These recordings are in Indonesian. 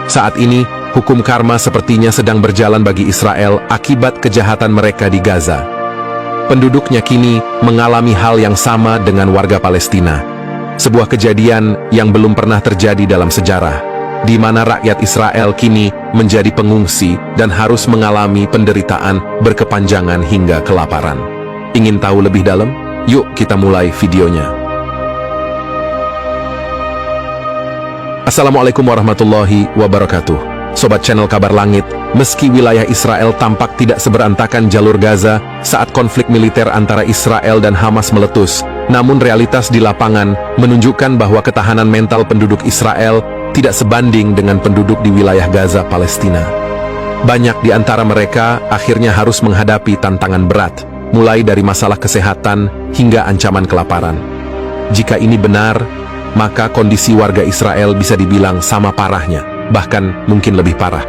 Saat ini, hukum karma sepertinya sedang berjalan bagi Israel akibat kejahatan mereka di Gaza. Penduduknya kini mengalami hal yang sama dengan warga Palestina. Sebuah kejadian yang belum pernah terjadi dalam sejarah, di mana rakyat Israel kini menjadi pengungsi dan harus mengalami penderitaan berkepanjangan hingga kelaparan. Ingin tahu lebih dalam? Yuk kita mulai videonya. Assalamualaikum warahmatullahi wabarakatuh. Sobat channel Kabar Langit, meski wilayah Israel tampak tidak seberantakan jalur Gaza saat konflik militer antara Israel dan Hamas meletus, namun realitas di lapangan menunjukkan bahwa ketahanan mental penduduk Israel tidak sebanding dengan penduduk di wilayah Gaza, Palestina. Banyak di antara mereka akhirnya harus menghadapi tantangan berat, mulai dari masalah kesehatan hingga ancaman kelaparan. Jika ini benar, maka kondisi warga Israel bisa dibilang sama parahnya, bahkan mungkin lebih parah.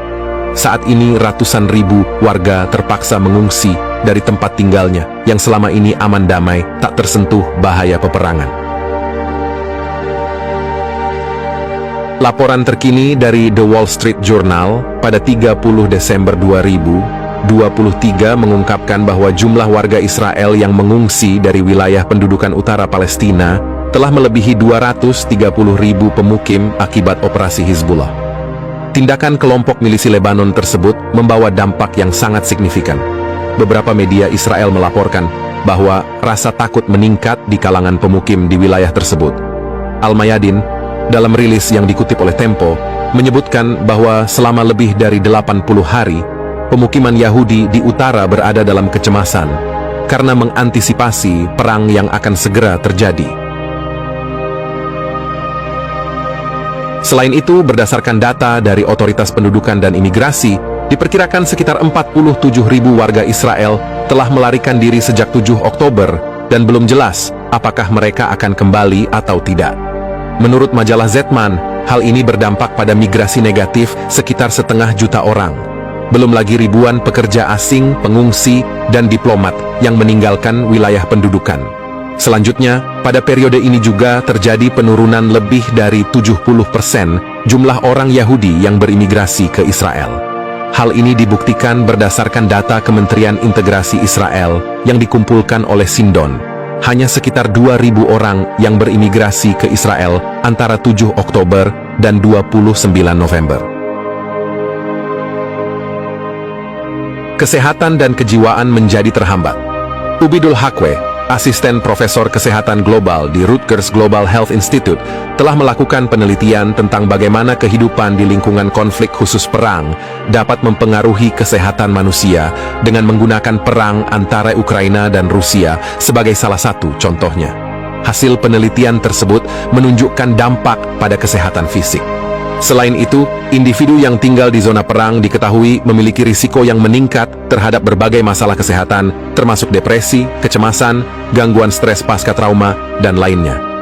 Saat ini ratusan ribu warga terpaksa mengungsi dari tempat tinggalnya yang selama ini aman damai, tak tersentuh bahaya peperangan. Laporan terkini dari The Wall Street Journal pada 30 Desember 2023 mengungkapkan bahwa jumlah warga Israel yang mengungsi dari wilayah pendudukan utara Palestina telah melebihi 230.000 pemukim akibat operasi Hizbullah. Tindakan kelompok milisi Lebanon tersebut membawa dampak yang sangat signifikan. Beberapa media Israel melaporkan bahwa rasa takut meningkat di kalangan pemukim di wilayah tersebut. Al-Mayadin, dalam rilis yang dikutip oleh Tempo, menyebutkan bahwa selama lebih dari 80 hari, pemukiman Yahudi di utara berada dalam kecemasan karena mengantisipasi perang yang akan segera terjadi. Selain itu, berdasarkan data dari Otoritas Pendudukan dan Imigrasi, diperkirakan sekitar 47.000 warga Israel telah melarikan diri sejak 7 Oktober dan belum jelas apakah mereka akan kembali atau tidak. Menurut majalah Zetman, hal ini berdampak pada migrasi negatif sekitar 500.000 orang. Belum lagi ribuan pekerja asing, pengungsi, dan diplomat yang meninggalkan wilayah pendudukan. Selanjutnya, pada periode ini juga terjadi penurunan lebih dari 70% jumlah orang Yahudi yang berimigrasi ke Israel. Hal ini dibuktikan berdasarkan data Kementerian Integrasi Israel yang dikumpulkan oleh Sindon. Hanya sekitar 2.000 orang yang berimigrasi ke Israel antara 7 Oktober dan 29 November. Kesehatan dan kejiwaan menjadi terhambat. Ubidul Hakwe, Asisten Profesor Kesehatan Global di Rutgers Global Health Institute, telah melakukan penelitian tentang bagaimana kehidupan di lingkungan konflik khusus perang dapat mempengaruhi kesehatan manusia dengan menggunakan perang antara Ukraina dan Rusia sebagai salah satu contohnya. Hasil penelitian tersebut menunjukkan dampak pada kesehatan fisik. Selain itu, individu yang tinggal di zona perang diketahui memiliki risiko yang meningkat terhadap berbagai masalah kesehatan, termasuk depresi, kecemasan, gangguan stres pasca trauma, dan lainnya.